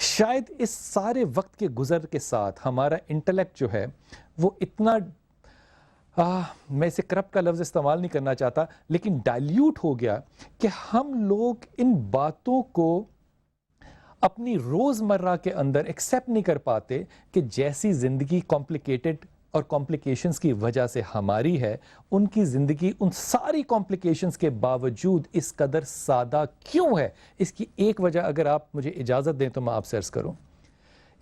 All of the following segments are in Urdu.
شاید اس سارے وقت کے گزر کے ساتھ ہمارا انٹلیکٹ جو ہے وہ اتنا میں اسے کرپٹ کا لفظ استعمال نہیں کرنا چاہتا لیکن ڈائلیوٹ ہو گیا کہ ہم لوگ ان باتوں کو اپنی روزمرہ کے اندر ایکسیپٹ نہیں کر پاتے کہ جیسی زندگی کمپلیکیٹڈ اور کمپلیکیشنز کی وجہ سے ہماری ہے، ان کی زندگی ان ساری کمپلیکیشنز کے باوجود اس قدر سادہ کیوں ہے؟ اس کی ایک وجہ اگر آپ مجھے اجازت دیں تو میں آپ سے عرض کروں۔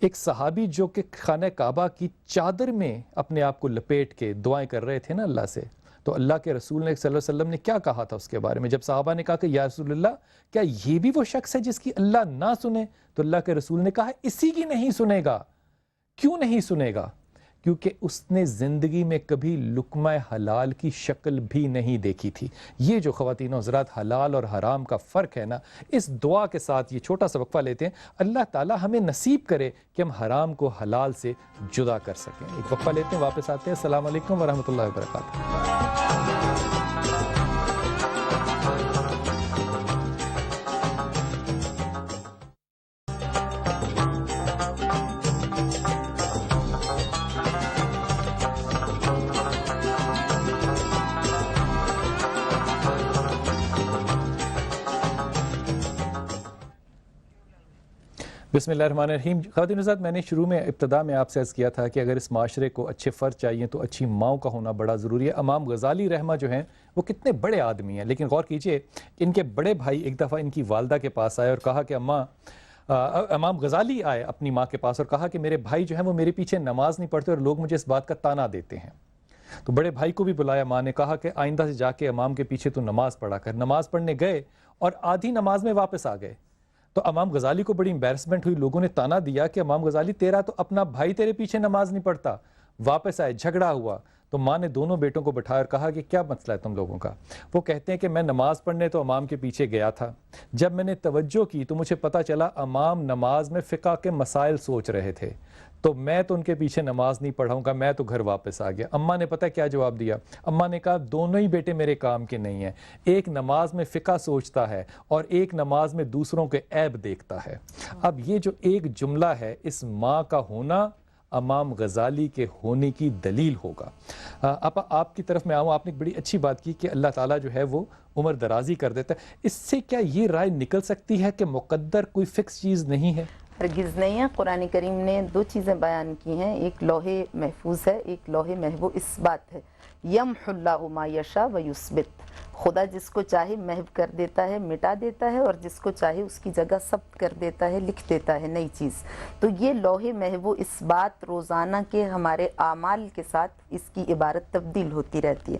ایک صحابی جو کہ خانہ کعبہ کی چادر میں اپنے آپ کو لپیٹ کے دعائیں کر رہے تھے نا اللہ سے، تو اللہ کے رسول نے صلی اللہ علیہ وسلم نے کیا کہا تھا اس کے بارے میں؟ جب صحابہ نے کہا کہ یا رسول اللہ کیا یہ بھی وہ شخص ہے جس کی اللہ نہ سنے؟ تو اللہ کے رسول نے کہا اسی کی نہیں سنے گا۔ کیوں نہیں سنے گا؟ کیونکہ اس نے زندگی میں کبھی لقمہ حلال کی شکل بھی نہیں دیکھی تھی۔ یہ جو خواتین و حضرات حلال اور حرام کا فرق ہے نا، اس دعا کے ساتھ یہ چھوٹا سا وقفہ لیتے ہیں، اللہ تعالی ہمیں نصیب کرے کہ ہم حرام کو حلال سے جدا کر سکیں۔ ایک وقفہ لیتے ہیں، واپس آتے ہیں۔ السلام علیکم ورحمۃ اللہ وبرکاتہ۔ بسم اللہ الرحمن الرحیم۔ خواتین و حضرات، میں نے شروع میں ابتدا میں آپ سے عرض کیا تھا کہ اگر اس معاشرے کو اچھے فرد چاہیے تو اچھی ماؤں کا ہونا بڑا ضروری ہے۔ امام غزالی رحمہ جو ہیں وہ کتنے بڑے آدمی ہیں، لیکن غور کیجئے ان کے بڑے بھائی ایک دفعہ ان کی والدہ کے پاس آئے اور کہا کہ امام غزالی آئے اپنی ماں کے پاس اور کہا کہ میرے بھائی جو ہیں وہ میرے پیچھے نماز نہیں پڑھتے اور لوگ مجھے اس بات کا تانا دیتے ہیں۔ تو بڑے بھائی کو بھی بلایا ماں نے، کہا کہ آئندہ سے جا کے امام کے پیچھے تو نماز پڑھا کر۔ نماز پڑھنے گئے اور آدھی نماز میں واپس آ گئے تو امام غزالی کو بڑی امبیرسمنٹ ہوئی، لوگوں نے تانا دیا کہ امام غزالی تیرا تو اپنا بھائی تیرے پیچھے نماز نہیں پڑھتا۔ واپس آئے، جھگڑا ہوا تو ماں نے دونوں بیٹوں کو بٹھایا اور کہا کہ کیا مسئلہ ہے تم لوگوں کا؟ وہ کہتے ہیں کہ میں نماز پڑھنے تو امام کے پیچھے گیا تھا، جب میں نے توجہ کی تو مجھے پتا چلا امام نماز میں فقہ کے مسائل سوچ رہے تھے، تو میں تو ان کے پیچھے نماز نہیں پڑھاؤں گا، میں تو گھر واپس آ گیا۔ اماں نے پتہ کیا جواب دیا؟ اماں نے کہا دونوں ہی بیٹے میرے کام کے نہیں ہیں، ایک نماز میں فقہ سوچتا ہے اور ایک نماز میں دوسروں کے عیب دیکھتا ہے۔ اب یہ جو ایک جملہ ہے، اس ماں کا ہونا امام غزالی کے ہونے کی دلیل ہوگا۔ آپ کی طرف میں آؤں، آپ نے ایک بڑی اچھی بات کی کہ اللہ تعالیٰ جو ہے وہ عمر درازی کر دیتا ہے۔ اس سے کیا یہ رائے نکل سکتی ہے کہ مقدر کوئی فکس چیز نہیں ہے؟ ہرگز نہیں ہے۔ قرآن کریم نے دو چیزیں بیان کی ہیں، ایک لوح محفوظ ہے، ایک لوح محو اثبات ہے۔ یمحو اللہ ما یشاء و یثبت، خدا جس کو چاہے محو کر دیتا ہے، مٹا دیتا ہے، اور جس کو چاہے اس کی جگہ ثبت کر دیتا ہے، لکھ دیتا ہے نئی چیز۔ تو یہ لوح محو اثبات روزانہ کے ہمارے اعمال کے ساتھ اس کی عبارت تبدیل ہوتی رہتی ہے۔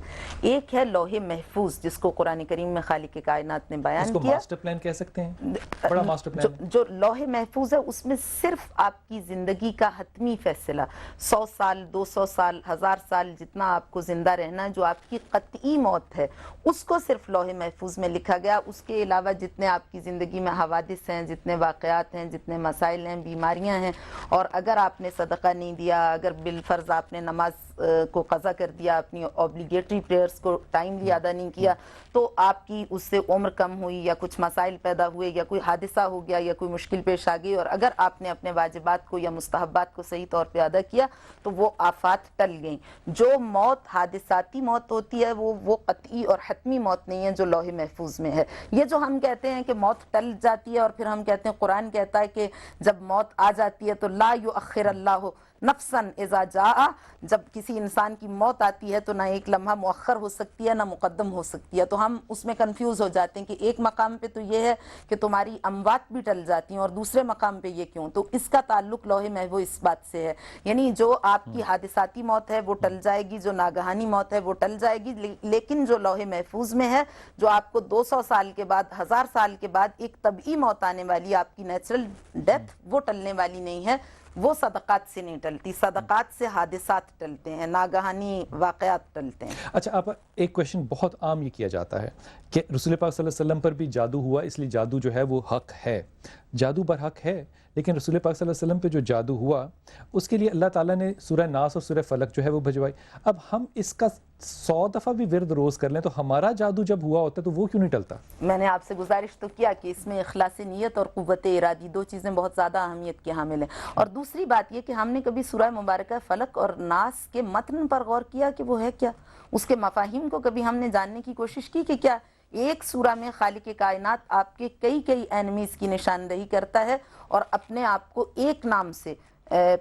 ایک ہے لوح محفوظ جس کو قرآن کریم میں خالق کائنات نے بیان کیا، ماسٹر پلان کہہ سکتے ہیں، بڑا ماسٹر پلان جو لوح محفوظ ہے، اس میں صرف آپ کی زندگی کا حتمی فیصلہ 100 سال 200 سال 1000 سال جتنا آپ کو زندہ رہنا، جو آپ کی قطعی موت ہے، اس کو صرف لوح محفوظ میں لکھا گیا۔ اس کے علاوہ جتنے آپ کی زندگی میں حوادث ہیں، جتنے واقعات ہیں، جتنے مسائل ہیں، بیماریاں ہیں، اور اگر آپ نے صدقہ نہیں دیا، اگر بالفرض آپ نے نماز کو قضا کر دیا، اپنی اوبلیگیٹری پریئرز کو ٹائملی ادا نہیں کیا، تو آپ کی اس سے عمر کم ہوئی یا کچھ مسائل پیدا ہوئے یا کوئی حادثہ ہو گیا یا کوئی مشکل پیش آ گئی، اور اگر آپ نے اپنے واجبات کو یا مستحبات کو صحیح طور پہ ادا کیا تو وہ آفات ٹل گئیں۔ جو موت حادثاتی موت ہوتی ہے وہ قطعی اور حتمی موت نہیں ہے جو لوح محفوظ میں ہے۔ یہ جو ہم کہتے ہیں کہ موت ٹل جاتی ہے، اور پھر ہم کہتے ہیں قرآن کہتا ہے کہ جب موت آ جاتی ہے تو لا یؤخر اللہ نفساً اذا جاء، جب کسی انسان کی موت آتی ہے تو نہ ایک لمحہ مؤخر ہو سکتی ہے نہ مقدم ہو سکتی ہے۔ تو ہم اس میں کنفیوز ہو جاتے ہیں کہ ایک مقام پہ تو یہ ہے کہ تمہاری اموات بھی ٹل جاتی ہیں اور دوسرے مقام پہ یہ کیوں؟ تو اس کا تعلق لوح محو اس بات سے ہے، یعنی جو آپ کی حادثاتی موت ہے وہ ٹل جائے گی، جو ناگہانی موت ہے وہ ٹل جائے گی، لیکن جو لوح محفوظ میں ہے، جو آپ کو 200 سال کے بعد 1000 سال کے بعد ایک طبعی موت آنے والی، آپ کی نیچرل ڈیتھ، وہ ٹلنے والی نہیں ہے، وہ صدقات سے نہیں ٹلتی۔ صدقات سے حادثات ٹلتے ہیں، ناگہانی واقعات ٹلتے ہیں۔ اچھا، آپ ایک کویشچن بہت عام یہ کیا جاتا ہے کہ رسول پاک صلی اللہ علیہ وسلم پر بھی جادو ہوا، اس لیے جادو جو ہے وہ حق ہے۔ جادو برحق ہے، لیکن رسول پاک صلی اللہ علیہ وسلم پہ جو جادو ہوا اس کے لیے اللہ تعالیٰ نے سورہ ناس اور سورہ فلق جو ہے وہ بھجوائی. اب ہم اس کا 100 دفعہ بھی ورد روز کر لیں تو ہمارا جادو جب ہوا ہوتا ہے تو وہ کیوں نہیں ٹلتا؟ میں نے آپ سے گزارش تو کیا کہ اس میں اخلاص نیت اور قوت ارادی 2 چیزیں بہت زیادہ اہمیت کی حامل ہیں. اور دوسری بات یہ کہ ہم نے کبھی سورہ مبارکہ فلق اور ناس کے متن پر غور کیا کہ وہ ہے کیا، اس کے مفاہیم کو کبھی ہم نے جاننے کی کوشش کی کہ کیا ایک سورہ میں خالق کائنات آپ کے کئی اینمیز کی نشاندہی کرتا ہے اور اپنے آپ کو ایک نام سے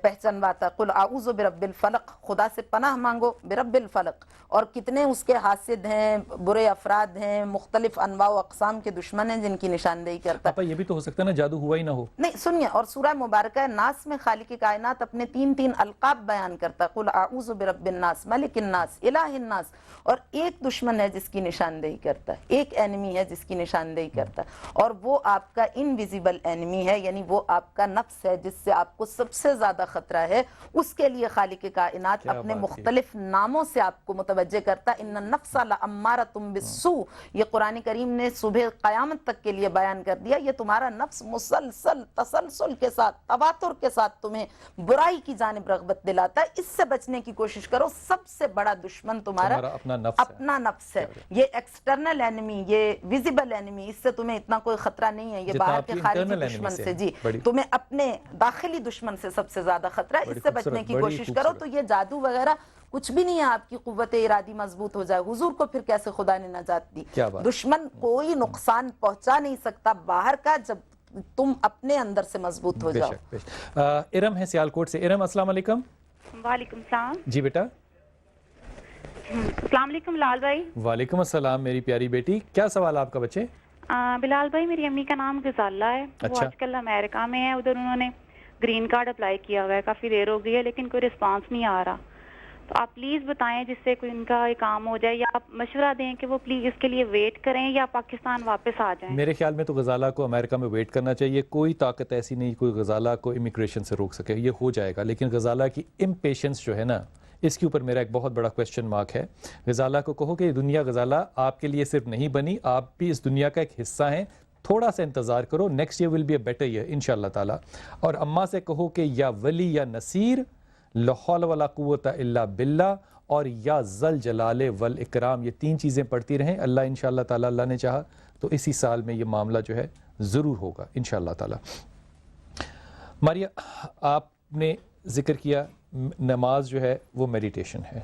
پہچانواتا، قل اعوذ برب الفلق، خدا سے پناہ مانگو برب الفلق، اور کتنے اس کے حاسد ہیں، برے افراد ہیں، مختلف انواع و اقسام کے دشمن ہیں جن کی نشاندہی کرتا ہے. پاپا یہ بھی تو ہو سکتا ہے نا جادو ہوا ہی نہ ہو. نہیں سنیے، اور سورہ مبارکہ ناس میں خالق کائنات اپنے 3 القاب بیان کرتا ہے، قل اعوذ برب الناس، ملک الناس، الہ الناس، اور ایک دشمن ہے جس کی نشاندہی کرتا ہے، ایک اینمی ہے جس کی نشاندہی کرتا ہے، اور وہ آپ کا انویزیبل اینمی ہے، یعنی وہ آپ کا نفس ہے جس سے آپ کو سب سے زیادہ خطرہ ہے. اس کے لیے خالق کائنات اپنے مختلف ناموں سے آپ کو متوجہ کرتا ہے. ان النفس لامارۃ بالسوء، یہ قرآن کریم نے صبح قیامت تک کے لیے بیان کر دیا. یہ تمہارا نفس مسلسل تسلسل کے ساتھ تواتر کے ساتھ تمہیں برائی کی جانب رغبت دلاتا ہے. اس سے بچنے کی کوشش کرو. سب سے بڑا دشمن تمہارا اپنا نفس ہے. یہ ایکسٹرنل اینمی، یہ ویزیبل اینمی، اس سے تمہیں اتنا کوئی خطرہ نہیں ہے. یہ باہر کے خارجی دشمن سے، جی تمہیں اپنے داخلی دشمن سے سب سے زیادہ خطرہ ہے. اس سے بچنے کی کوشش کرو. تو یہ جادو وغیرہ کچھ بھی نہیں ہے. آپ کی قوت ارادی مضبوط ہو جائے. حضور کو پھر کیسے خدا نے نجات دی؟ دشمن کوئی نقصان پہنچا نہیں سکتا باہر کا جب تم اپنے اندر سے مضبوط ہو جاؤ. ارم ہے سیالکوٹ سے. ارم السلام علیکم. وعلیکم السلام. جی بیٹا. السلام علیکم لال بھائی. وعلیکم السلام میری پیاری بیٹی. کیا سوال آپ کا بچے؟ بلال بھائی میری امی کا نام غزالہ ہے. وہ آج کل امریکہ میں ہے. ادھر انہوں نے گرین کارڈ اپلائی کیا ہوا ہے. کافی دیر ہو گئی ہے لیکن کوئی رسپانس نہیں آ رہا. تو آپ پلیز بتائیں جس سے کوئی ان کا کام ہو جائے، یا آپ مشورہ دیں کہ وہ پلیز اس کے لیے ویٹ کریں یا پاکستان واپس آ جائیں. میرے خیال میں تو غزالہ کو امریکہ میں ویٹ کرنا چاہیے. کوئی طاقت ایسی نہیں کوئی غزالہ کو امیگریشن سے روک سکے. یہ ہو جائے گا. لیکن غزالہ کی امپیشنس جو ہے نا، اس کے اوپر میرا ایک بہت بڑا کویسچن مارک ہے. غزالہ کو کہو کہ یہ دنیا غزالہ آپ کے لیے صرف نہیں بنی، آپ بھی اس دنیا کا ایک حصہ ہیں. تھوڑا سا انتظار کرو. Next year will be a better year انشاءاللہ تعالیٰ. اور اماں سے کہو کہ یا ولی یا نصیر، لا حول ولا قوت الا باللہ، اور یا ذل جلال والاکرام، یہ 3 چیزیں پڑھتی رہیں. اللہ انشاءاللہ تعالیٰ، اللہ نے چاہا تو اسی سال میں یہ معاملہ جو ہے ضرور ہوگا انشاءاللہ تعالیٰ. ماریا، آپ نے ذکر کیا نماز جو ہے وہ میڈیٹیشن ہے.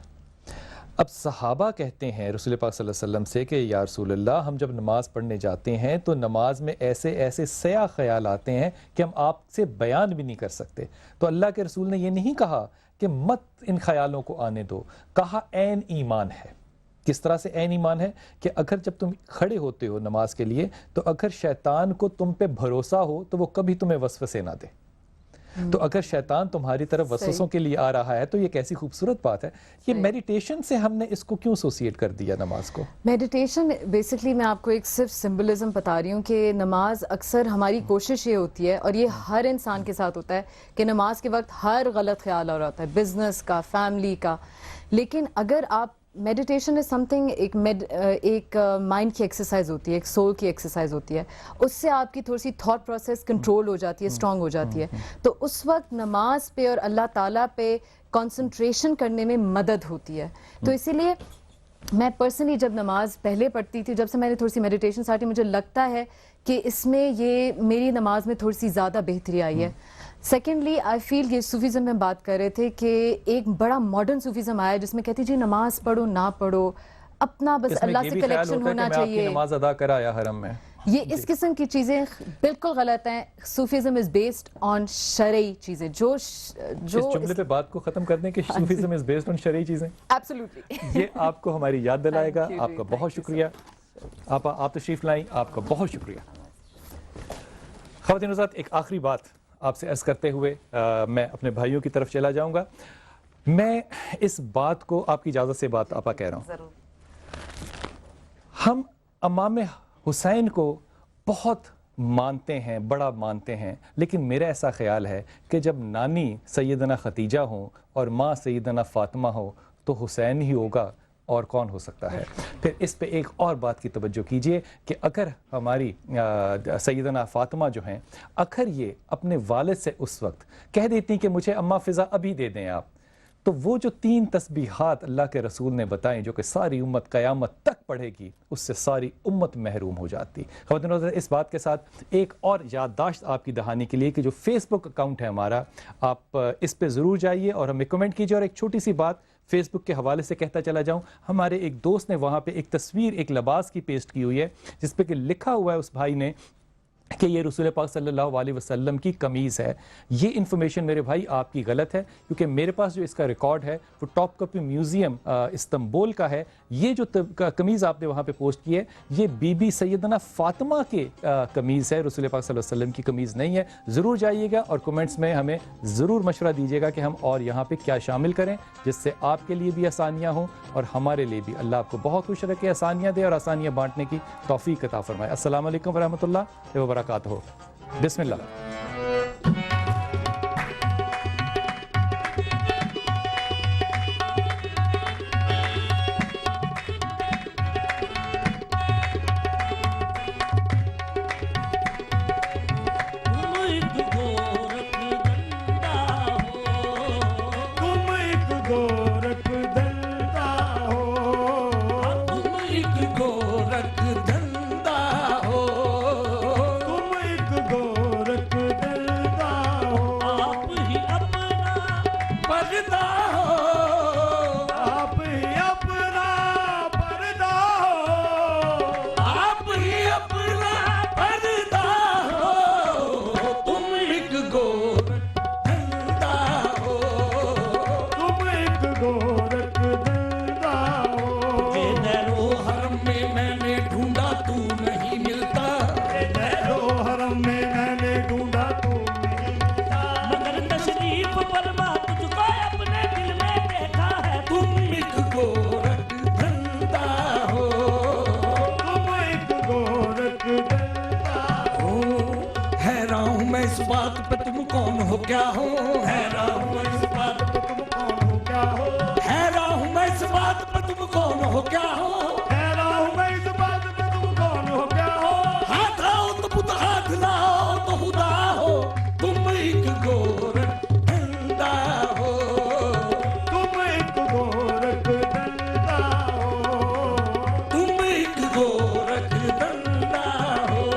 اب صحابہ کہتے ہیں رسول پاک صلی اللہ علیہ وسلم سے کہ یا رسول اللہ، ہم جب نماز پڑھنے جاتے ہیں تو نماز میں ایسے سیاہ خیال آتے ہیں کہ ہم آپ سے بیان بھی نہیں کر سکتے. تو اللہ کے رسول نے یہ نہیں کہا کہ مت ان خیالوں کو آنے دو، کہا عین ایمان ہے. کس طرح سے عین ایمان ہے؟ کہ اگر جب تم کھڑے ہوتے ہو نماز کے لیے تو اگر شیطان کو تم پہ بھروسہ ہو تو وہ کبھی تمہیں وسوسے نہ دے. تو اگر شیطان تمہاری طرف وسوسوں کے لیے آ رہا ہے تو یہ کیسی خوبصورت بات ہے. یہ میڈیٹیشن سے ہم نے اس کو کیوں ایسوسیٹ کر دیا نماز کو؟ میڈیٹیشن بیسکلی میں آپ کو ایک صرف سمبلزم بتا رہی ہوں کہ نماز اکثر ہماری کوشش یہ ہوتی ہے، اور یہ ہر انسان کے ساتھ ہوتا ہے، کہ نماز کے وقت ہر غلط خیال آ رہا ہوتا ہے، بزنس کا، فیملی کا. لیکن اگر آپ میڈیٹیشن از سم تھنگ، ایک مائنڈ کی ایکسرسائز ہوتی ہے، ایک سول کی ایکسرسائز ہوتی ہے. اس سے آپ کی تھوڑی سی تھاٹ پروسیس کنٹرول ہو جاتی ہے، اسٹرانگ ہو جاتی ہے. تو اس وقت نماز پہ اور اللہ تعالیٰ پہ کنسنٹریشن کرنے میں مدد ہوتی ہے. تو اسی لیے میں پرسنلی جب نماز پہلے پڑھتی تھی، جب سے میں نے تھوڑی سی میڈیٹیشن اسٹارٹ کی، مجھے لگتا ہے کہ اس میں یہ میری نماز میں تھوڑی سی زیادہ بہتری آئی ہے. سیکنڈلی آئی فیل، یہ صوفیزم میں بات کر رہے تھے کہ ایک بڑا ماڈرن صوفیزم آیا جس میں کہتی جی نماز پڑھو نہ پڑھو، اپنا بس اللہ سے کلیکشن ہونا چاہیے. نماز ادا کرایا حرم میں، یہ اس قسم کی چیزیں بالکل غلط ہیں. صوفیزم از بیسڈ آن شرعی چیزیں. جو اس جملے پہ بات کو ختم کر دیں کہ صوفیزم از بیسڈ آن شرعی چیزیں. ایبسلیوٹلی. یہ آپ کو ہماری یاد دلائے گا. آپ کا بہت شکریہ. آپ تشریف لائیں، آپ کا بہت شکریہ. خواتین و حضرات، ایک آخری بات آپ سے عرض کرتے ہوئے میں اپنے بھائیوں کی طرف چلا جاؤں گا. میں اس بات کو آپ کی اجازت سے بات آپا کہہ رہا ہوں. ہم امام حسین کو بہت مانتے ہیں، بڑا مانتے ہیں، لیکن میرا ایسا خیال ہے کہ جب نانی سیدنا ختیجہ ہوں اور ماں سیدنا فاطمہ ہو تو حسین ہی ہوگا اور کون ہو سکتا ہے؟ پھر اس پہ ایک اور بات کی توجہ کیجئے کہ اگر ہماری سیدنا فاطمہ جو ہیں اگر یہ اپنے والد سے اس وقت کہہ دیتی کہ مجھے اماں فضا ابھی دے دیں آپ، تو وہ جو 3 تسبیحات اللہ کے رسول نے بتائیں جو کہ ساری امت قیامت تک پڑھے گی، اس سے ساری امت محروم ہو جاتی۔ خواتین حضرات، اس بات کے ساتھ ایک اور یادداشت آپ کی دہانی کے لیے کہ جو فیس بک اکاؤنٹ ہے ہمارا، آپ اس پہ ضرور جائیے اور ہمیں کمنٹ کیجیے۔ اور ایک چھوٹی سی بات فیس بک کے حوالے سے کہتا چلا جاؤں، ہمارے ایک دوست نے وہاں پہ ایک تصویر ایک لباس کی پیسٹ کی ہوئی ہے جس پہ کہ لکھا ہوا ہے اس بھائی نے کہ یہ رسول پاک صلی اللہ علیہ وسلم کی قمیض ہے۔ یہ انفارمیشن میرے بھائی آپ کی غلط ہے، کیونکہ میرے پاس جو اس کا ریکارڈ ہے وہ ٹاپ کاپی میوزیم استنبول کا ہے۔ یہ جو قمیض آپ نے وہاں پہ پوسٹ کی ہے یہ بی بی سیدنا فاطمہ کے قمیض ہے، رسول پاک صلی اللہ علیہ وسلم کی قمیض نہیں ہے۔ ضرور جائیے گا اور کمنٹس میں ہمیں ضرور مشورہ دیجیے گا کہ ہم اور یہاں پہ کیا شامل کریں جس سے آپ کے لیے بھی آسانیاں ہوں اور ہمارے لیے بھی۔ اللہ آپ کو بہت خوش رکھے، آسانیاں دے اور آسانیاں بانٹنے کی توفیق عطا فرمائے۔ السلام علیکم ورحمۃ اللہ وبرکاتہ۔ بسم اللہ۔ اس بات پہ تم کون ہو کیا ہو، حیران ہوں اس بات پہ تم کون ہو کیا ہو، حیران ہوں میں اس بات پہ تم کون ہو کیا ہو، حیران ہوں میں اس بات پہ تم کون ہو کیا ہو، ہاتھ آؤ تو بت ہاتھ لاؤ تو خدا ہو، تم ایک گورکھ دھندا ہو، تم ایک گورکھ دھندا ہو، تم ایک گورکھ دھندا ہو،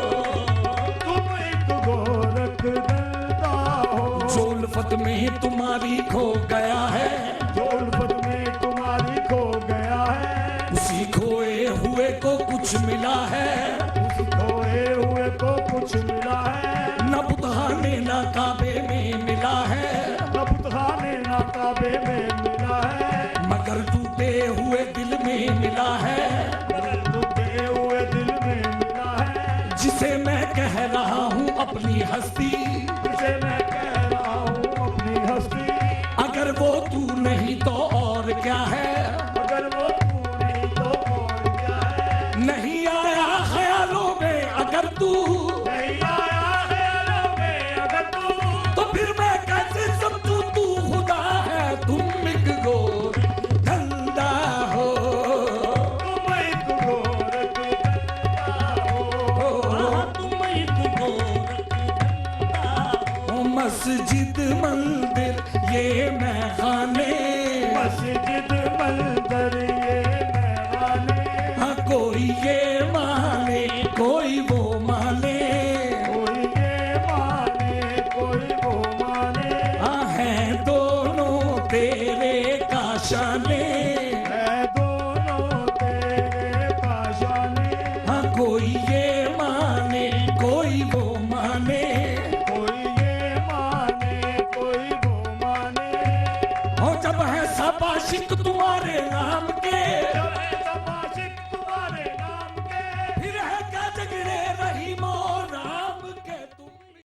تم ایک گورکھ دھندا ہو، جو الفت میں تمہاری کھو گیا ہے، جو الفت میں تمہاری کھو گیا ہے، اسی کھوئے ہوئے کو کچھ ملا ہے، اسی کھوئے ہوئے کو کچھ ملا ہے، نہ بتخانے نہ کعبے میں ملا ہے، نہ بتخانے نہ کعبے میں ملا ہے، مگر ٹوٹے ہوئے دل میں ملا ہے، مگر ٹوٹے ہوئے دل میں ملا ہے، جسے میں کہہ رہا ہوں اپنی ہستی، جسے میں کہہ رہا ہوں اپنی ہستی، اگر وہ تو نہیں تو اور کیا ہے، اگر وہ تو نہیں تو اور کیا ہے، نہیں آیا خیالوں میں اگر تو نہیں آیا خیالوں میں اگر تو پھر میں کیسے سمجھوں تو خدا ہے، تم ایک گورکھ دھندا ہو، تم ایک گورکھ دھندا ہو، تم ایک گورکھ دھندا ہو، مسجد مندر یہ میخانے، مسجد مندر یہ میخانے، ہاں کوئی یہ مانے کوئی وہ مانے، کوئی یہ مانے کوئی وہ مانے، ہاں ہیں دونوں تیرے کاشانے، ہے دونوں تیرے کاشانے، ہاں کوئی یہ مانے کوئی وہ مانے، کوئی یہ مانے کوئی وہ مانے، ہو جب ہے سب عاشق تمہارے نام